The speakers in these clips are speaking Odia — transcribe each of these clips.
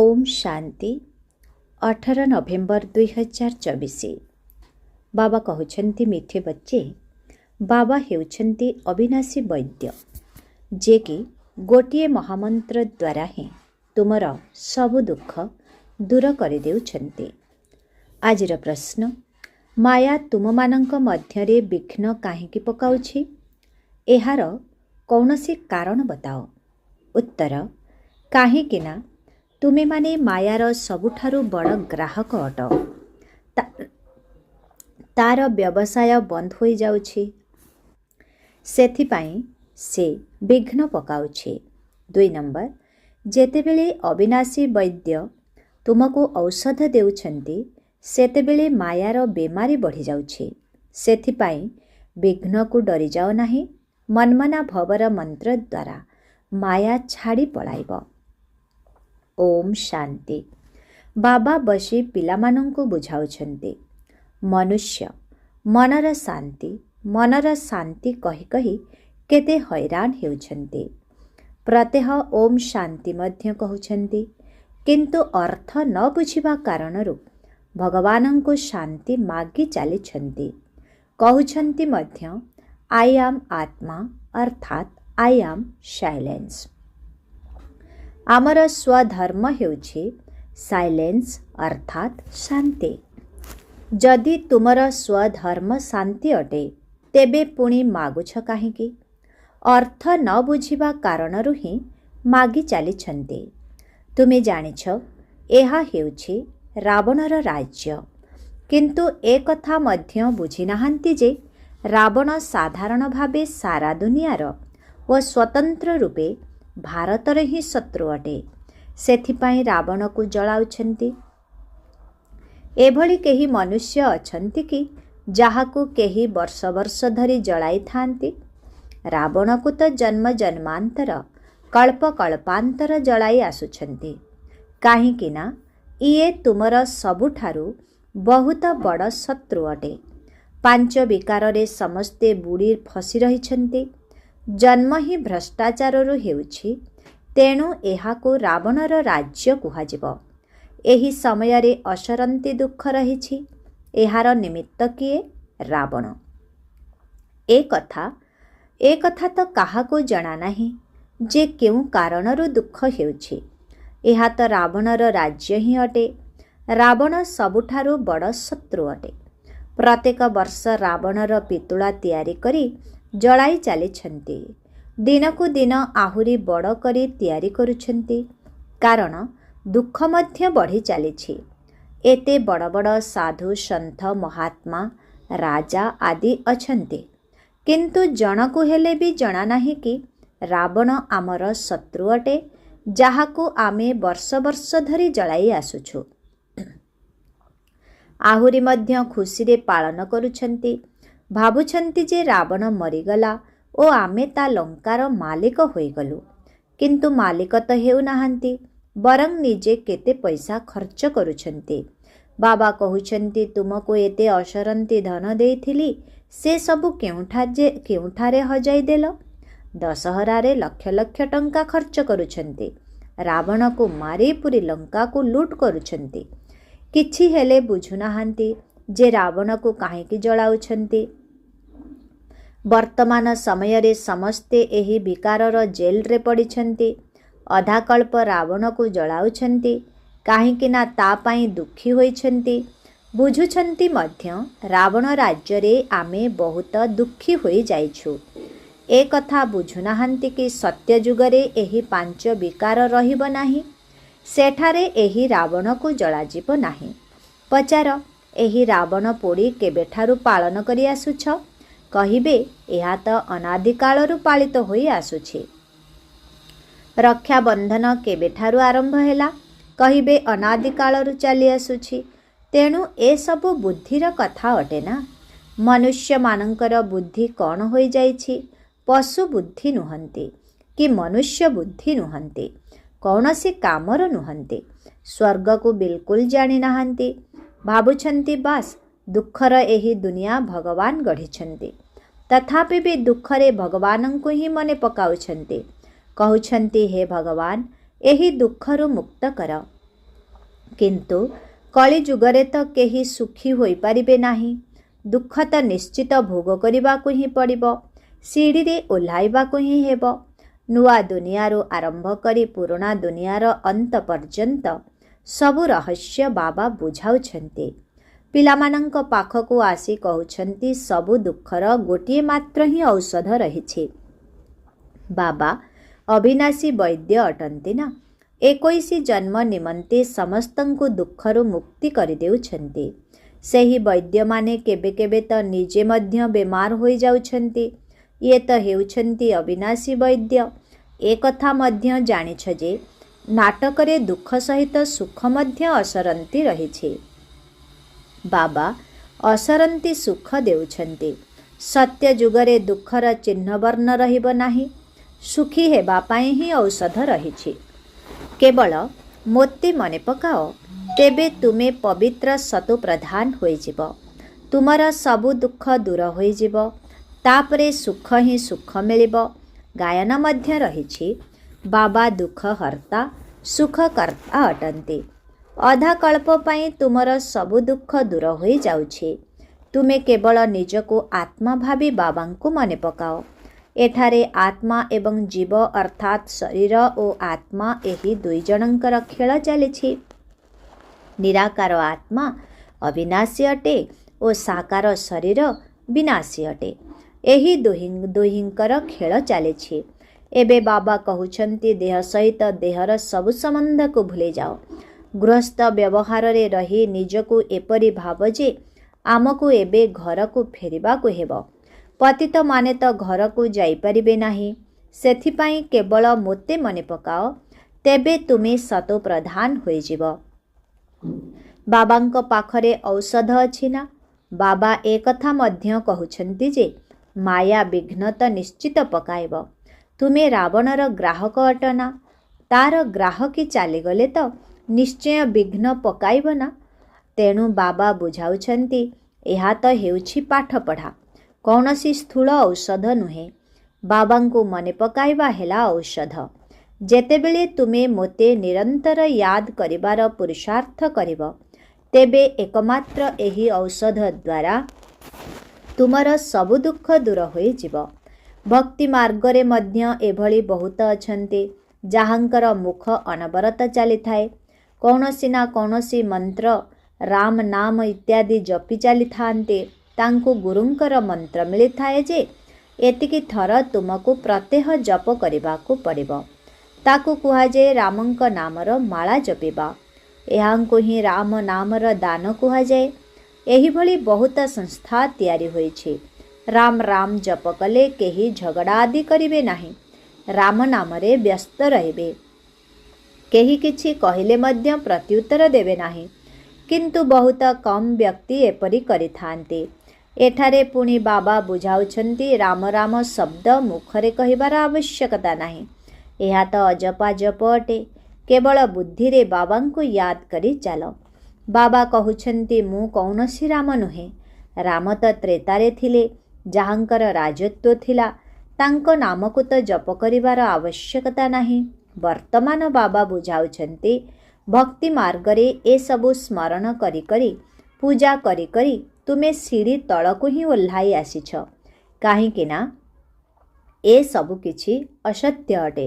ओम शांति 18 नवेम्बर 2024। बाबा कहते मिठे बच्चे, बाबा हेउछन्ति अविनाशी वैद्य, जे कि गोटे महामंत्र द्वारा ही तुमर सबु दुख दूर कर देउछन्ति। आजिर प्रश्न, माया तुम मानंक मध्यरे विघ्न काहेकि पकाउछि? एहार कौनसी कारण बताओ। उत्तर, काहेकिना तुमे माने मायार सबुठारु बड़ ग्राहक अट। तार व्यवसाय बंद हो जाउछि, सेथिपाई से विघ्न पकाउछि। 2 नंबर, जेतेबेले अविनाशी वैद्य तुमको औषध देउछन्ति सेतेबेले मायार बेमारी बढ़ी जाउछि। सेथिपाई विघ्न को डरी जाओ नाही। मनमना भवर मंत्र द्वारा माया छाड़ी पलाइब। ओम शांति। बाबा बसी पिलामानंकु बुझाउछन्ति, मनुष्य मनर शांति कही कही केते हैरान हेउछन्ति। प्रत्यह ओम शांति मध्य कहउछन्ति, किंतु अर्थ न बुझिबा कारणरु भगवानंकु शांति मागी चालिछन्ति। कहउछन्ति मध्य आई एम आत्मा अर्थात आई एम साइलेंस। आमर स्वधर्म हेउछि साइलेंस अर्थात शांति। जदि तुमर स्वधर्म शांति अटे तेबे पुणी मागुछ काहेकि? अर्थ न बुझिबा कारणरु ही मागी चालिछन्ति। तुमे जानिछ एहा हेउछि रावणर राज्य, किंतु ए कथा मध्य बुझी नाहांती जे रावण साधारण भावे सारा दुनियार व स्वतंत्र रूपे भारतर ही शत्रु अटे। सेथिपाई रावण को जलाउछन्ति। एभली केही मनुष्य अछन्ति कि जाहाकु केही वर्ष वर्ष धरी जलाई थांती। रावण को तो जन्म जन्मांतर कल्प कल्पांतर जलाई आसुछन्ति। काहेकि ना इए तुमर सबुठारु बहुत बड़ शत्रु अटे। 5 विकाररे समस्ते बुड़ी फसी रहिछन्ति। जन्म ही भ्रष्टाचाररु हेउछि, तेणु एहाको रावणर राज्य कुहाजिब। एही समयरे असरंती दुख रहिछि। एहार निमित्त किए? रावण। ए कथा तो काहाको जଣା नाही जे केउ कारणरु दुख हेउछि। एहा तो रावणर राज्य ही अटे। रावण सबुठारु बड़ शत्रु अटे। प्रत्येक वर्ष रावणर पितुळा तयारी करी जलाई चालिछन्ति। दिनकु दिन आहुरी बड़ करी तयारी करुछन्ति, कारण दुख मध्य बढ़ी चालिछि। एते बड़ बड़ साधु सन्थ महात्मा राजा आदि अछन्ति, किंतु जनकु हेले भी जଣା नाही कि रावण आमर शत्रु अटे, जाहाकु आमे वर्ष वर्ष धरी जलाई आसुछु। आहुरी मध्य खुशीरे पालन करुछन्ति। भाबुछन्ति जे रावण मरीगला ओ आमे ता लंकार मालिक होइगलु, किंतु मालिक तो हेउ नाहांती, बरं निजे केते पैसा खर्च करुछन्ति। बाबा कहउछन्ति, तुमको एते असरंती धन देइथिली, से सबु केउठारे हजाई देल? दशहरारे लक्ष लक्ष टंका खर्च करुछन्ति। रावण को मारी पुरी लंका को लूट करुछन्ति। किछि हेले बुझु नाहांती जे रावण को काहेकि जलाउछन्ति। वर्तमान समय रे समस्ते एही विकारर जेल रे पड़िछन्ति। अधाकल्प रावण को जलाउछन्ति, काहेकि ना ता पाई दुखी होइछन्ति। बुझुछन्ति मध्य रावण राज्य रे आमे बहुत दुखी होई जाइछु। ए कथा बुझु नाहांती कि सत्य जुगरे एही 5 विकार रहिब नाही। सेठारे एही रावण को जलाजिब नाही। पचार, एही रावण पोड़ी केबेठारु पालन करी आसुछ? कहिबे एहा तो अनादि कालरु पालित होई आसुछि। रक्षाबंधन केबेठारु आरंभ हेला? कहिबे अनादि कालरु चली आसुछि। तेणु ए सबु बुद्धिर कथा अटे ना। मनुष्य मानंकर बुद्धि कौन होई जाइछि? पशु बुद्धि नुहंती कि मनुष्य बुद्धि नुहंती, कौनसी कामर नुहंती। स्वर्ग को बिल्कुल जानी नाहंती। भाबुछन्ति बास दुखर एही दुनिया भगवान गढ़िछन्ति। तथापि भी दुखरे भगवानंकु ही मने पकाउछन्ति। कहउछन्ति, हे भगवान एही दुखरु मुक्त कर। କିନ୍ତୁ କଳିଯୁଗରେ ତ କେହି ସୁଖୀ ହୋଇପାରିବେ ନାହିଁ। ଦୁଃଖ ତ ନିଶ୍ଚିତ ଭୋଗ କରିବାକୁ ହିଁ ପଡ଼ିବ। ସିଡ଼ିରେ ଓହ୍ଲାଇବାକୁ ହିଁ ହେବ। ନୂଆ ଦୁନିଆରୁ ଆରମ୍ଭ କରି ପୁରୁଣା ଦୁନିଆର ଅନ୍ତ ପର୍ଯ୍ୟନ୍ତ ସବୁ ରହସ୍ୟ ବାବା ବୁଝାଉଛନ୍ତି। ପିଲାମାନଙ୍କ ପାଖକୁ ଆସି କହୁଛନ୍ତି ସବୁ ଦୁଃଖର ଗୋଟିଏ ମାତ୍ର ହିଁ ଔଷଧ ରହିଛି। ବାବା ଅବିନାଶୀ ବୈଦ୍ୟ ଅଟନ୍ତି ନା। 21 ଜନ୍ମ ନିମନ୍ତେ ସମସ୍ତଙ୍କୁ ଦୁଃଖରୁ ମୁକ୍ତି କରିଦେଉଛନ୍ତି। ସେହି ବୈଦ୍ୟମାନେ କେବେ କେବେ ତ ନିଜେ ମଧ୍ୟ ବେମାର ହୋଇଯାଉଛନ୍ତି। ଇଏ ତ ହେଉଛନ୍ତି ଅବିନାଶୀ ବୈଦ୍ୟ। ଏ କଥା ମଧ୍ୟ ଜାଣିଛ ଯେ ନାଟକରେ ଦୁଃଖ ସହିତ ସୁଖ ମଧ୍ୟ ଅସରନ୍ତି ରହିଛି। ବାବା ଅସରନ୍ତି ସୁଖ ଦେଉଛନ୍ତି। ସତ୍ୟ ଯୁଗରେ ଦୁଃଖର ଚିହ୍ନ ବର୍ଣ୍ଣ ରହିବ ନାହିଁ। ସୁଖୀ ହେବା ପାଇଁ ହିଁ ଔଷଧ ରହିଛି। କେବଳ ମୋତେ ମନେ ପକାଅ, ତେବେ ତୁମେ ପବିତ୍ର ସତୁ ପ୍ରଧାନ ହୋଇଯିବ। ତୁମର ସବୁ ଦୁଃଖ ଦୂର ହୋଇଯିବ। ତାପରେ ସୁଖ ହିଁ ସୁଖ ମିଳିବ। ଗାୟନ ମଧ୍ୟ ରହିଛି, ବାବା ଦୁଃଖ ହର୍ତ୍ତା ସୁଖ କର୍ତ୍ତା ଅଟନ୍ତି। ଅଧା କଳ୍ପ ପାଇଁ ତୁମର ସବୁ ଦୁଃଖ ଦୂର ହୋଇଯାଉଛି। ତୁମେ କେବଳ ନିଜକୁ ଆତ୍ମା ଭାବି ବାବାଙ୍କୁ ମନେ ପକାଅ। ଏଠାରେ ଆତ୍ମା ଏବଂ ଜୀବ ଅର୍ଥାତ୍ ଶରୀର ଓ ଆତ୍ମା ଏହି ଦୁଇ ଜଣଙ୍କର ଖେଳ ଚାଲିଛି। ନିରାକାର ଆତ୍ମା ଅବିନାଶୀ ଅଟେ ଓ ସାକାର ଶରୀର ବିନାଶୀ ଅଟେ। ଏହି ଦୁହିଁଙ୍କର ଖେଳ ଚାଲିଛି। ଏବେ ବାବା କହୁଛନ୍ତି ଦେହ ସହିତ ଦେହର ସବୁ ସମ୍ବନ୍ଧକୁ ଭୁଲିଯାଅ। ଗୃହସ୍ଥ ବ୍ୟବହାରରେ ରହି ନିଜକୁ ଏପରି ଭାବ ଯେ ଆମକୁ ଏବେ ଘରକୁ ଫେରିବାକୁ ହେବ। ପତିତମାନେ ତ ଘରକୁ ଯାଇପାରିବେ ନାହିଁ। ସେଥିପାଇଁ କେବଳ ମୋତେ ମନେ ପକାଅ, ତେବେ ତୁମେ ସତୋ ପ୍ରଧାନ ହୋଇଯିବ। ବାବାଙ୍କ ପାଖରେ ଔଷଧ ଅଛି ନା? ବାବା ଏ କଥା ମଧ୍ୟ କହୁଛନ୍ତି ଯେ ମାୟା ବିଘ୍ନ ତ ନିଶ୍ଚିତ ପକାଇବ। ତୁମେ ରାବଣର ଗ୍ରାହକ ଅଟ ନା? ତାର ଗ୍ରାହକୀ ଚାଲିଗଲେ ତ ନିଶ୍ଚୟ ବିଘ୍ନ ପକାଇବ ନା। ତେଣୁ ବାବା ବୁଝାଉଛନ୍ତି ଏହା ତ ହେଉଛି ପାଠପଢ଼ା, କୌଣସି ସ୍ଥୂଳ ଔଷଧ ନୁହେଁ। ବାବାଙ୍କୁ ମନେ ପକାଇବା ହେଲା ଔଷଧ। ଯେତେବେଳେ ତୁମେ ମୋତେ ନିରନ୍ତର ୟାଦ କରିବାର ପୁରୁଷାର୍ଥ କରିବ, ତେବେ ଏକମାତ୍ର ଏହି ଔଷଧ ଦ୍ୱାରା ତୁମର ସବୁ ଦୁଃଖ ଦୂର ହୋଇଯିବ। ଭକ୍ତି ମାର୍ଗରେ ମଧ୍ୟ ଏଭଳି ବହୁତ ଅଛନ୍ତି ଯାହାଙ୍କର ମୁଖ ଅନବରତ ଚାଲିଥାଏ। କୌଣସି ନା କୌଣସି ମନ୍ତ୍ର, ରାମ ନାମ ଇତ୍ୟାଦି ଜପି ଚାଲିଥାନ୍ତି। ତାଙ୍କୁ ଗୁରୁଙ୍କର ମନ୍ତ୍ର ମିଳିଥାଏ ଯେ ଏତିକି ଥର ତୁମକୁ ପ୍ରତ୍ୟହ ଜପ କରିବାକୁ ପଡ଼ିବ। ତାକୁ କୁହାଯାଏ ରାମଙ୍କ ନାମର ମାଳା ଜପିବା। ଏହାଙ୍କୁ ହିଁ ରାମ ନାମର ଦାନ କୁହାଯାଏ। ଏହିଭଳି ବହୁତ ସଂସ୍ଥା ତିଆରି ହୋଇଛି। ରାମ ରାମ ଜପ କଲେ କେହି ଝଗଡ଼ା ଆଦି କରିବେ ନାହିଁ। ରାମ ନାମରେ ବ୍ୟସ୍ତ ରହିବେ। କେହି କିଛି କହିଲେ ମଧ୍ୟ ପ୍ରତ୍ୟୁତ୍ତର ଦେବେ ନାହିଁ। କିନ୍ତୁ ବହୁତ କମ୍ ବ୍ୟକ୍ତି ଏପରି କରିଥାନ୍ତି। ଏଠାରେ ପୁଣି ବାବା ବୁଝାଉଛନ୍ତି ରାମ ରାମ ଶବ୍ଦ ମୁଖରେ କହିବାର ଆବଶ୍ୟକତା ନାହିଁ। ଏହା ତ ଅଜପା ଜପ ଅଟେ। କେବଳ ବୁଦ୍ଧିରେ ବାବାଙ୍କୁ ୟାଦ କରି ଚାଲ। ବାବା କହୁଛନ୍ତି ମୁଁ କୌଣସି ରାମ ନୁହେଁ। ରାମ ତ ତ୍ରେତାରେ ଥିଲେ, ଯାହାଙ୍କର ରାଜତ୍ୱ ଥିଲା। ତାଙ୍କ ନାମକୁ ତ ଜପ କରିବାର ଆବଶ୍ୟକତା ନାହିଁ। ବର୍ତ୍ତମାନ ବାବା ବୁଝାଉଛନ୍ତି ଭକ୍ତି ମାର୍ଗରେ ଏସବୁ ସ୍ମରଣ କରି କରି ପୂଜା କରି କରି ତୁମେ ସିଡ଼ି ତଳକୁ ହିଁ ଓହ୍ଲାଇ ଆସିଛ। କାହିଁକି ନା ଏସବୁ କିଛି ଅସତ୍ୟ ଅଟେ।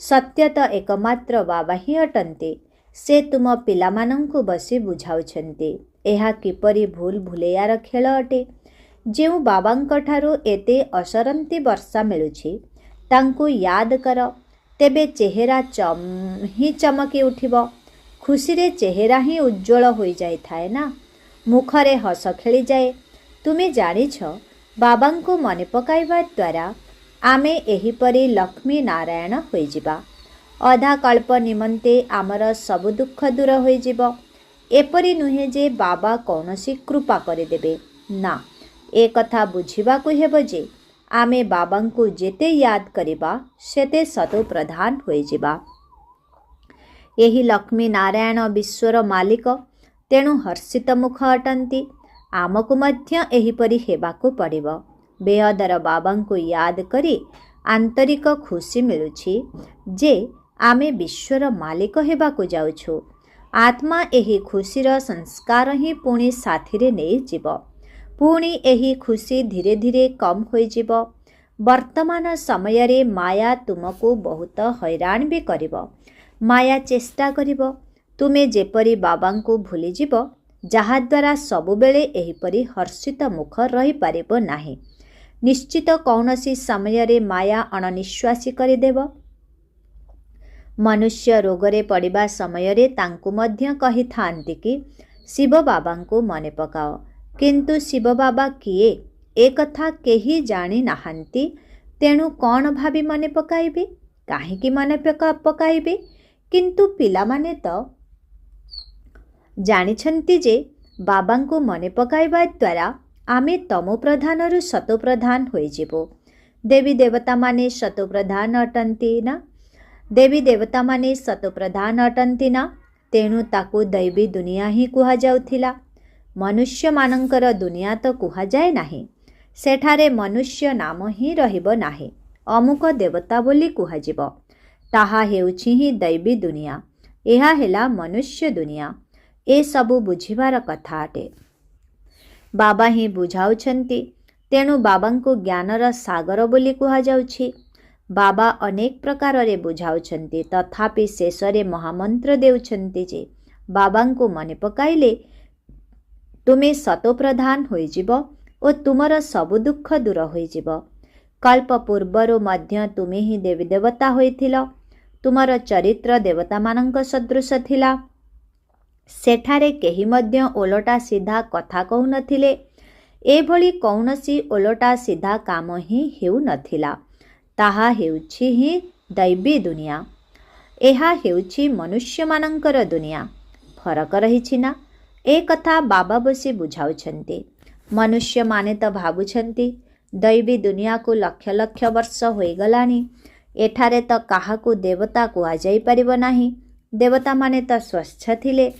ସତ୍ୟ ତ ଏକମାତ୍ର ବାବା ହିଁ ଅଟନ୍ତି। ସେ ତୁମ ପିଲାମାନଙ୍କୁ ବସି ବୁଝାଉଛନ୍ତି ଏହା କିପରି ଭୁଲ ଭୁଲେୟାର ଖେଳ ଅଟେ। ଯେଉଁ ବାବାଙ୍କଠାରୁ ଏତେ ଅସରନ୍ତି ବର୍ଷା ମିଳୁଛି, ତାଙ୍କୁ ୟାଦ କର। ତେବେ ଚେହେରା ହିଁ ଚମକି ଉଠିବ। ଖୁସିରେ ଚେହେରା ହିଁ ଉଜ୍ଜ୍ୱଳ ହୋଇଯାଇଥାଏ ନା। ମୁଖରେ ହସ ଖେଳିଯାଏ। ତୁମେ ଜାଣିଛ, ବାବାଙ୍କୁ ମନେ ପକାଇବା ଦ୍ୱାରା ଆମେ ଏହିପରି ଲକ୍ଷ୍ମୀ ନାରାୟଣ ହୋଇଯିବା। ଅଧା କଳ୍ପ ନିମନ୍ତେ ଆମର ସବୁ ଦୁଃଖ ଦୂର ହୋଇଯିବ। ଏପରି ନୁହେଁ ଯେ ବାବା କୌଣସି କୃପା କରିଦେବେ। ନା, ଏ କଥା ବୁଝିବାକୁ ହେବ ଯେ ଆମେ ବାବାଙ୍କୁ ଯେତେ ୟାଦ କରିବା ସେତେ ସତୋ ପ୍ରଧାନ ହୋଇଯିବା। ଏହି ଲକ୍ଷ୍ମୀ ନାରାୟଣ ବିଶ୍ୱର ମାଲିକ, ତେଣୁ ହର୍ଷିତ ମୁଖ ଅଟନ୍ତି। ଆମକୁ ମଧ୍ୟ ଏହିପରି ହେବାକୁ ପଡ଼ିବ। ବେହଦର ବାବାଙ୍କୁ ୟାଦ କରି ଆନ୍ତରିକ ଖୁସି ମିଳୁଛି ଯେ ଆମେ ବିଶ୍ୱର ମାଲିକ ହେବାକୁ ଯାଉଛୁ। आत्मा एही खुशीर संस्कार ही पुणी साथिरे नहीं जीव। पुणी एही खुशी धीरे धीरे कम होई जीव। वर्तमान समय रे माया तुमको बहुत हैरान भी करिब। माया चेष्टा करिब तुमे जेपरी बाबा को भूली जीव, जहाद्वारा सबुबेले एहीपरी हर्षित मुख रही पारिब नाही। निश्चित कौनसी समय रे माया अणनिश्वासी करिदेव। मनुष्य रोगरे पड़िबा समय रे तांकु मध्य कही थांती कि शिव बाबा को मने पकाओ, किंतु शिव बाबा किए ए कथा केही जानी नाहांती। तेणु कौन भाभी मने पकाइबे, काहेकि मने पकाइबे। किंतु पिला माने तो जानिछंती जे बाबा को मने पकाइबा द्वारा आमे तमो प्रधान रु सतो प्रधान होई जिवो। देवी देवता माने सतो प्रधान अटंती ना, देवी देवता माने सतो प्रधान अटंती ना। तेणु ताकू दैवी दुनिया ही कुहा जाउथिला। मनुष्य मानंकर दुनिया तो कुहा जाए नाही। सेठारे मनुष्य नाम ही रहिबो नाही। अमुक देवता बोली कुहा जिवो। ताहा हेउछि ही दैवी दुनिया, एहा हेला मनुष्य दुनिया। ए सबु बुझिबार कथा अटे। बाबा ही बुझाउछंती। तेणु बाबांको ज्ञानर सागर बोली कुहा जाउछि। बाबा अनेक प्रकार रे बुझाउछंती, तथापि शेषरे महामंत्र देउछंती जे बाबांको मने पकाइले तुमे सतो प्रधान होई जिवो ओ तुमर सबु दुख दूर होई जिवो। कल्प पूर्वरु मध्य तुमे ही देवी देवता होइथिलो। तुमर चरित्र देवता मानंक सदृश थिला। सेठारे केही मध्य ओलटा सीधा कथा कहु नथिले। एभली कौनसी ओलटा सीधा काम ही हेउ नथिला। ताहा हेउछि ही दैवी दुनिया। एहा हेउछि मनुष्य मानंकर दुनिया। फरक रहिछि ना। ए कथा बाबा बसी बुझाउछंती। मनुष्य माने तो भाबुछंती दैवी दुनिया को लक्ष लक्ष वर्ष होई गलानी। एठारे तो काहाकू देवता कुहा जाई परिबो नाही। देवता माने तो स्वस्थ थिले।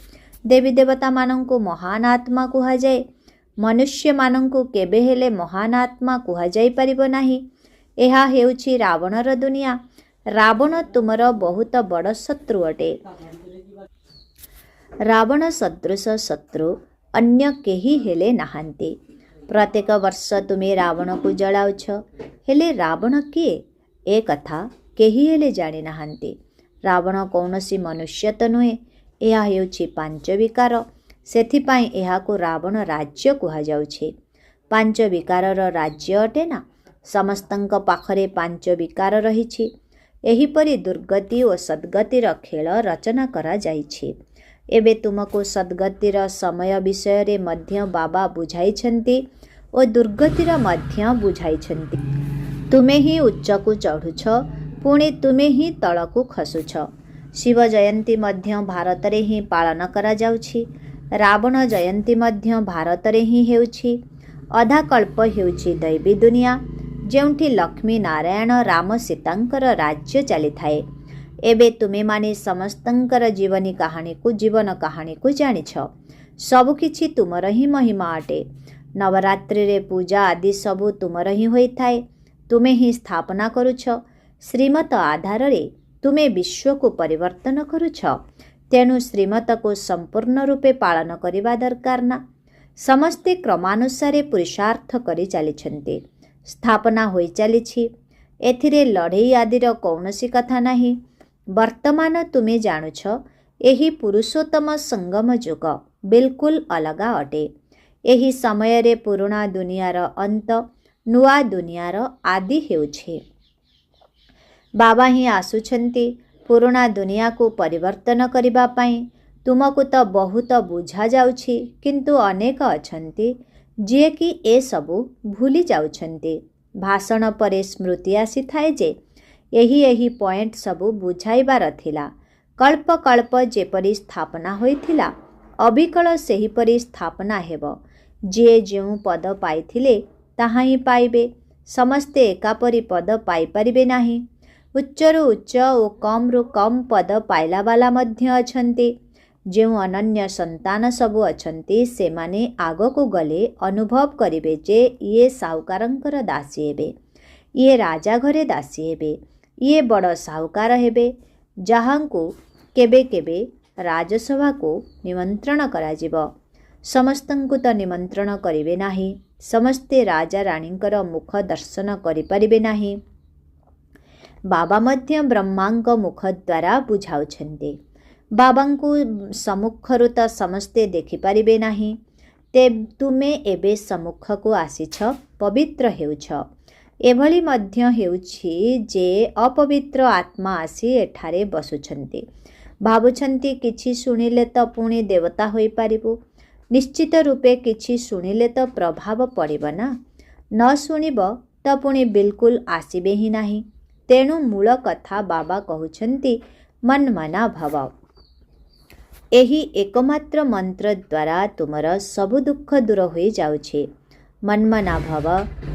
देवी देवता मानंकु महान आत्मा कुहा जाए। मनुष्य मानंकु केबे हेले महान आत्मा कुहा जाई परिबो नाही। एहा हेउछि रावणर दुनिया। रावण तुमर बहुत बड़ शत्रु अटे। रावण सदृश शत्रु अन्य केही हेले नाहांती। प्रत्येक वर्ष तुमे रावण को जलाउछ, हेले रावण किए ए कथा केही हेले जानि नाहांती। रावण कौनसी मनुष्य तो नुहे। एहा हेउछि पांच विकार। सेथिपाई एहाको रावण राज्य कुहा जाउछि। पांच विकारर राज्य अटे ना। समस्तंक पाखरे पांच विकार रहिछि। एहीपरि दुर्गति और सद्गतिर खेल रचना करा जाइछि। एबे तुमको सद्गतिर समय विषय रे मध्य बाबा बुझाइछंती और दुर्गतिर मध्य बुझाइछंती। तुमे ही उच्चकू चढ़ुछ, पुणी तुमे ही तलकू खसुछ। शिव जयंती मध्य भारत रे ही पालन करा जाउछि। रावण जयंती मध्य भारत रे ही हेउछि। अधा कल्प हेउछि दैवी दुनिया, जेउठी लक्ष्मी नारायण राम सीतांकर राज्य चली थाए। एबे तुमे माने समस्तंकर जीवन कहानी को जानिछ। सबु किछि तुमर ही महिमा अटे। नवरात्रि रे पूजा आदि सबु तुमर ही होई थाए। तुमे ही स्थापना करुछ। श्रीमत आधार रे तुमे विश्व को परिवर्तन करुछ। तेणु श्रीमत को संपूर्ण रूपे पालन करिबा दरकार ना। समस्ते क्रमानुसारे पुरुषार्थ करि चलिछन्ते। स्थापना होई चलिछि। एथिरे लड़ई आदिर कौनसी कथा नाही। वर्तमान तुमे जानुछ एही पुरुषोत्तम संगम युग बिल्कुल अलगा अटे। एही समय रे पुराणा दुनियार अंत, नुआ दुनियार आदि हेउछे। बाबा ही आसुछन्ती पुराणा दुनिया को परिवर्तन करिबा पई। तुमको तो बहुत बुझा जाउछि, किंतु अनेक अछन्ती जे कि ए सबु भूली जाउछन्ती। भाषण परे स्मृति आसी थाए जे एही पॉइंट सबु बुझाइबार थिला। कल्प कल्प जेपरी स्थापना होइथिला, अबिकल सेहीपरी स्थापना हेबो। जे जेउ पद पाइथिले ताहा ही पाइबे। समस्ते एकापरी पद पाई परिबे नाही। उच्चरु उच्च ओ कमरु कम पद पाइला वाला मध्य अछन्ती। जेउ अनन्य संतान सबु अछन्ती सेमाने आगको गले अनुभव करिबे जे ये साहुकारंकर दासी हेबे, ये राजा घरे दासी हेबे, ये बड़ साहुकार हेबे, जहांकु केबे केबे ରାଜସଭାକୁ ନିମନ୍ତ୍ରଣ କରାଯିବ। ସମସ୍ତଙ୍କୁ ତ ନିମନ୍ତ୍ରଣ କରିବେ ନାହିଁ। ସମସ୍ତେ ରାଜା ରାଣୀଙ୍କର ମୁଖ ଦର୍ଶନ କରିପାରିବେ ନାହିଁ। ବାବା ମଧ୍ୟ ବ୍ରହ୍ମାଙ୍କ ମୁଖ ଦ୍ୱାରା ବୁଝାଉଛନ୍ତି। ବାବାଙ୍କୁ ସମ୍ମୁଖରୁ ତ ସମସ୍ତେ ଦେଖିପାରିବେ ନାହିଁ। ତୁମେ ଏବେ ସମ୍ମୁଖକୁ ଆସିଛ, ପବିତ୍ର ହେଉଛ। ଏଭଳି ମଧ୍ୟ ହେଉଛି ଯେ ଅପବିତ୍ର ଆତ୍ମା ଆସି ଏଠାରେ ବସୁଛନ୍ତି। ଭାବୁଛନ୍ତି କିଛି ଶୁଣିଲେ ତ ପୁଣି ଦେବତା ହୋଇପାରିବୁ। ନିଶ୍ଚିତ ରୂପେ କିଛି ଶୁଣିଲେ ତ ପ୍ରଭାବ ପଡ଼ିବ ନା। ନ ଶୁଣିବ ତ ପୁଣି ବିଲକୁଲ ଆସିବେ ହିଁ ନାହିଁ। ତେଣୁ ମୂଳ କଥା ବାବା କହୁଛନ୍ତି ମନ୍ମନା ଭବ। ଏହି ଏକମାତ୍ର ମନ୍ତ୍ର ଦ୍ୱାରା ତୁମର ସବୁ ଦୁଃଖ ଦୂର ହୋଇଯାଉଛି। ମନ୍ମନା ଭବ,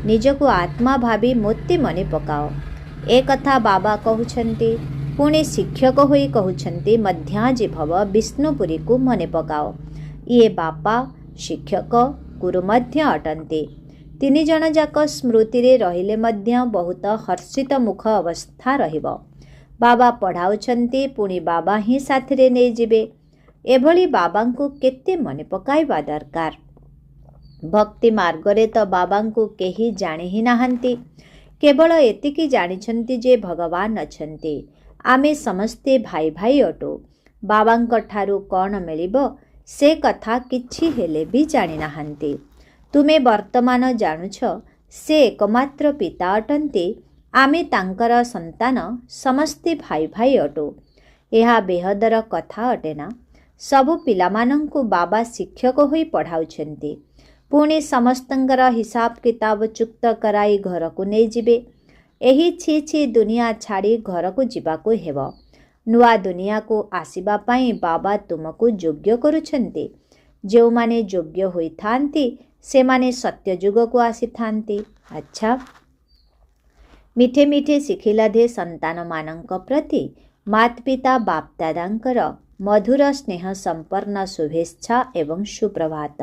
ନିଜକୁ ଆତ୍ମା ଭାବି ମୋତେ ମନେ ପକାଅ। ଏ କଥା ବାବା କହୁଛନ୍ତି। ପୁଣି ଶିକ୍ଷକ ହୋଇ କହୁଛନ୍ତି ମଧ୍ୟାଜି ଭବ, ବିଷ୍ଣୁପୁରୀକୁ ମନେ ପକାଅ। ଇଏ ବାପା, ଶିକ୍ଷକ, ଗୁରୁ ମଧ୍ୟ ଅଟନ୍ତି। ତିନି ଜଣ ଯାକ ସ୍ମୃତିରେ ରହିଲେ ମଧ୍ୟ ବହୁତ ହର୍ଷିତ ମୁଖ ଅବସ୍ଥା ରହିବ। ବାବା ପଢ଼ାଉଛନ୍ତି, ପୁଣି ବାବା ହିଁ ସାଥିରେ ନେଇଯିବେ। ଏଭଳି ବାବାଙ୍କୁ କେତେ ମନେ ପକାଇବା ଦରକାର। ଭକ୍ତି ମାର୍ଗରେ ତ ବାବାଙ୍କୁ କେହି ଜାଣି ହିଁ ନାହାନ୍ତି। କେବଳ ଏତିକି ଜାଣିଛନ୍ତି ଯେ ଭଗବାନ ଅଛନ୍ତି। ଆମେ ସମସ୍ତେ ଭାଇ ଭାଇ ଅଟୁ। ବାବାଙ୍କ ଠାରୁ କ'ଣ ମିଳିବ ସେ କଥା କିଛି ହେଲେ ବି ଜାଣିନାହାନ୍ତି। ତୁମେ ବର୍ତ୍ତମାନ ଜାଣୁଛ ସେ ଏକମାତ୍ର ପିତା ଅଟନ୍ତି। ଆମେ ତାଙ୍କର ସନ୍ତାନ, ସମସ୍ତେ ଭାଇ ଭାଇ ଅଟୁ। ଏହା ବେହଦର କଥା ଅଟେ ନା। ସବୁ ପିଲାମାନଙ୍କୁ ବାବା ଶିକ୍ଷକ ହୋଇ ପଢ଼ାଉଛନ୍ତି। ପୁଣି ସମସ୍ତଙ୍କର ହିସାବ କିତାବ ଚୁକ୍ତ କରାଇ ଘରକୁ ନେଇଯିବେ। ଏହି ଛି ଛି ଦୁନିଆ ଛାଡ଼ି ଘରକୁ ଯିବାକୁ ହେବ। ନୂଆ ଦୁନିଆକୁ ଆସିବା ପାଇଁ ବାବା ତୁମକୁ ଯୋଗ୍ୟ କରୁଛନ୍ତି। ଯେଉଁମାନେ ଯୋଗ୍ୟ ହୋଇଥାନ୍ତି ସେମାନେ ସତ୍ୟଯୁଗକୁ ଆସିଥାନ୍ତି। ଆଚ୍ଛା, ମିଠେ ମିଠେ ଶିଖିଲାଧେ ସନ୍ତାନମାନଙ୍କ ପ୍ରତି ମାତା ପିତା ବାପଦାଦାଙ୍କର ମଧୁର ସ୍ନେହ ସମ୍ପନ୍ନ ଶୁଭେଚ୍ଛା ଏବଂ ସୁପ୍ରଭାତ।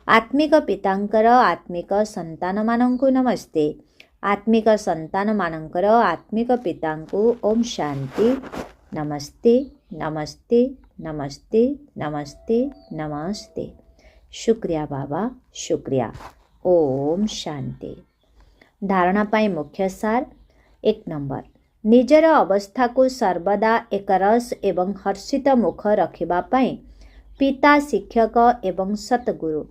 ଆତ୍ମିକ ପିତାଙ୍କର ଆତ୍ମିକ ସନ୍ତାନମାନଙ୍କୁ ନମସ୍ତେ। ଆତ୍ମିକ ସନ୍ତାନମାନଙ୍କର ଆତ୍ମିକ ପିତାଙ୍କୁ ଓମ୍ ଶାନ୍ତି। ନମସ୍ତେ, ନମସ୍ତେ, ନମସ୍ତେ, ନମସ୍ତେ, ନମସ୍ତେ। ଶୁକ୍ରିୟା ବାବା, ଶୁକ୍ରିୟା। ଓମ୍ ଶାନ୍ତି। ଧାରଣା ପାଇଁ ମୁଖ୍ୟ ସାର। 1 ନମ୍ବର, ନିଜର ଅବସ୍ଥାକୁ ସର୍ବଦା ଏକରସ ଏବଂ ହର୍ଷିତ ମୁଖ ରଖିବା ପାଇଁ ପିତା, ଶିକ୍ଷକ ଏବଂ ସତଗୁରୁ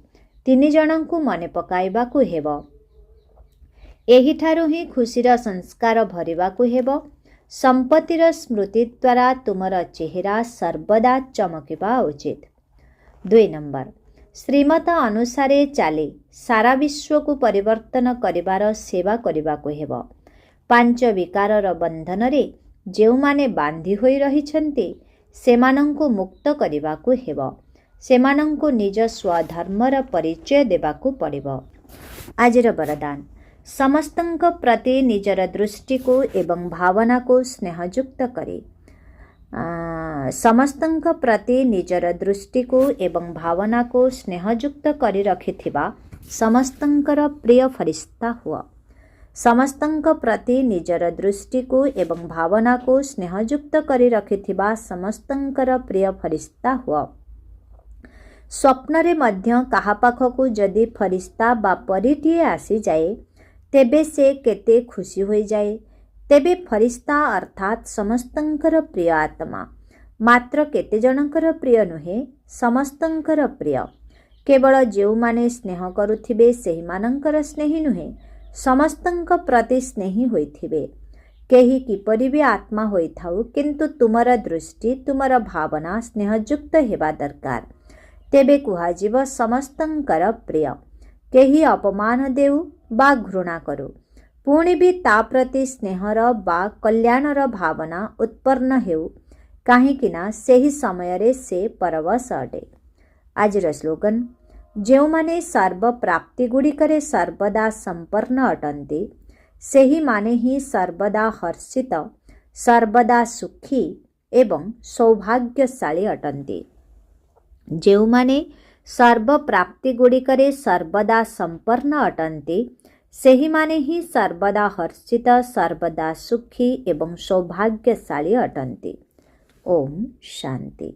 ତିନି ଜଣଙ୍କୁ ମନେ ପକାଇବାକୁ ହେବ। ଏହିଠାରୁ ହିଁ ଖୁସିର ସଂସ୍କାର ଭରିବାକୁ ହେବ। ସମ୍ପତ୍ତିର ସ୍ମୃତି ଦ୍ୱାରା ତୁମର ଚେହେରା ସର୍ବଦା ଚମକିବା ଉଚିତ। 2 ନମ୍ବର, ଶ୍ରୀମତ ଅନୁସାରେ ଚାଲି ସାରା ବିଶ୍ୱକୁ ପରିବର୍ତ୍ତନ କରିବାର ସେବା କରିବାକୁ ହେବ। 5 ବିକାରର ବନ୍ଧନରେ ଯେଉଁମାନେ ବାନ୍ଧି ହୋଇ ରହିଛନ୍ତି ସେମାନଙ୍କୁ ମୁକ୍ତ କରିବାକୁ ହେବ। ସେମାନଙ୍କୁ ନିଜ ସ୍ୱଧର୍ମର ପରିଚୟ ଦେବାକୁ ପଡ଼ିବ। ଆଜିର ବରଦାନ, ସମସ୍ତଙ୍କ ପ୍ରତି ନିଜର ଦୃଷ୍ଟିକୁ ଏବଂ ଭାବନାକୁ ସ୍ନେହଯୁକ୍ତ କରି ସମସ୍ତଙ୍କ ପ୍ରତି ନିଜର ଦୃଷ୍ଟିକୁ ଏବଂ ଭାବନାକୁ ସ୍ନେହଯୁକ୍ତ କରି ରଖିଥିବା ସମସ୍ତଙ୍କର ପ୍ରିୟ ଫରିସ୍ତା ହୁଅ। ସମସ୍ତଙ୍କ ପ୍ରତି ନିଜର ଦୃଷ୍ଟିକୁ ଏବଂ ଭାବନାକୁ ସ୍ନେହଯୁକ୍ତ କରି ରଖିଥିବା ସମସ୍ତଙ୍କର ପ୍ରିୟ ଫରିସ୍ତା ହୁଅ। ସ୍ୱପ୍ନରେ ମଧ୍ୟ କାହା ପାଖକୁ ଯଦି ଫରିସ୍ତା ବା ପରୀଟିଏ ଆସିଯାଏ ତେବେ ସେ କେତେ ଖୁସି ହୋଇଯାଏ। ତେବେ ଫରିସ୍ତା ଅର୍ଥାତ୍ ସମସ୍ତଙ୍କର ପ୍ରିୟ ଆତ୍ମା। ମାତ୍ର କେତେ ଜଣଙ୍କର ପ୍ରିୟ ନୁହେଁ, ସମସ୍ତଙ୍କର ପ୍ରିୟ। କେବଳ ଯେଉଁମାନେ ସ୍ନେହ କରୁଥିବେ ସେହିମାନଙ୍କର ସ୍ନେହୀ ନୁହେଁ, ସମସ୍ତଙ୍କ ପ୍ରତି ସ୍ନେହୀ ହୋଇଥିବେ। କେହି କିପରି ବି ଆତ୍ମା ହୋଇଥାଉ, କିନ୍ତୁ ତୁମର ଦୃଷ୍ଟି, ତୁମର ଭାବନା ସ୍ନେହଯୁକ୍ତ ହେବା ଦରକାର। ତେବେ କୁହାଯିବ ସମସ୍ତଙ୍କର ପ୍ରିୟ। କେହି ଅପମାନ ଦେଉ ବା ଘୃଣା କରୁ, ପୁଣି ବି ତା ପ୍ରତି ସ୍ନେହର ବା କଲ୍ୟାଣର ଭାବନା ଉତ୍ପନ୍ନ ହେଉ, କାହିଁକି ନା ସେହି ସମୟରେ ସେ ପରବଶ ଅଟେ। ଆଜିର ସ୍ଲୋଗାନ, ଯେଉଁମାନେ ସର୍ବ ପ୍ରାପ୍ତିଗୁଡ଼ିକରେ ସର୍ବଦା ସମ୍ପନ୍ନ ଅଟନ୍ତି ସେହିମାନେ ହିଁ ସର୍ବଦା ହର୍ଷିତ, ସର୍ବଦା ସୁଖୀ ଏବଂ ସୌଭାଗ୍ୟଶାଳୀ ଅଟନ୍ତି। ଯେଉଁମାନେ ସର୍ବ ପ୍ରାପ୍ତିଗୁଡ଼ିକରେ ସର୍ବଦା ସମ୍ପନ୍ନ ଅଟନ୍ତି ସେହିମାନେ ହିଁ ସର୍ବଦା ହର୍ଷିତ, ସର୍ବଦା ସୁଖୀ ଏବଂ ସୌଭାଗ୍ୟଶାଳୀ ଅଟନ୍ତି। ଓମ୍ ଶାନ୍ତି।